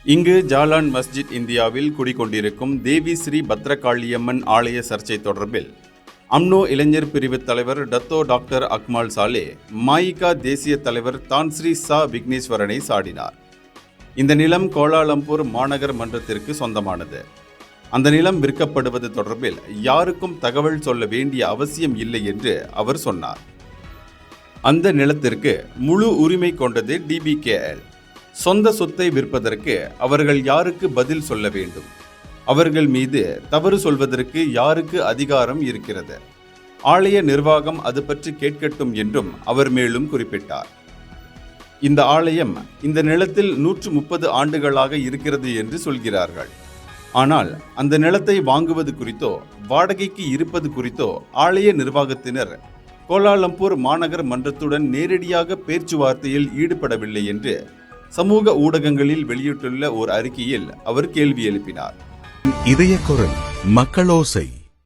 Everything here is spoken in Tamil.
இங்கு ஜாலான் மஸ்ஜித் இந்தியாவில் குடிக்கொண்டிருக்கும் தேவி ஸ்ரீ பத்ரகாளியம்மன் ஆலய சர்ச்சை தொடர்பில் அம்னோ இளைஞர் பிரிவு தலைவர் டத்தோ டாக்டர் அக்மால் சாலே மாயிகா தேசிய தலைவர் தான்ஸ்ரீ சா விக்னேஸ்வரனை சாடினார். இந்த நிலம் கோலாலம்பூர் மாநகர் மன்றத்திற்கு சொந்தமானது. அந்த நிலம் விற்கப்படுவது தொடர்பில் யாருக்கும் தகவல் சொல்ல வேண்டிய அவசியம் இல்லை என்று அவர் சொன்னார். அந்த நிலத்திற்கு முழு உரிமை கொண்டது DBKL. சொந்த சொத்தை விற்பதற்கு அவர்கள் யாருக்கு பதில் சொல்ல வேண்டும்? அவர்கள் மீது தவறு சொல்வதற்கு யாருக்கு அதிகாரம் இருக்கிறது? ஆலய நிர்வாகம் அது பற்றி கேட்கட்டும் என்றும் அவர் மேலும் குறிப்பிட்டார். இந்த ஆலயம் இந்த நிலத்தில் 130 ஆண்டுகளாக இருக்கிறது என்று சொல்கிறார்கள். ஆனால் அந்த நிலத்தை வாங்குவது குறித்தோ வாடகைக்கு இருப்பது குறித்தோ ஆலய நிர்வாகத்தினர் கோலாலம்பூர் மாநகர் மன்றத்துடன் நேரடியாக பேச்சுவார்த்தையில் ஈடுபடவில்லை என்று சமூக ஊடகங்களில் வெளியிட்டுள்ள ஓர் அறிக்கையில் அவர் கேள்வி எழுப்பினார். இதய குரல் மக்களோசை.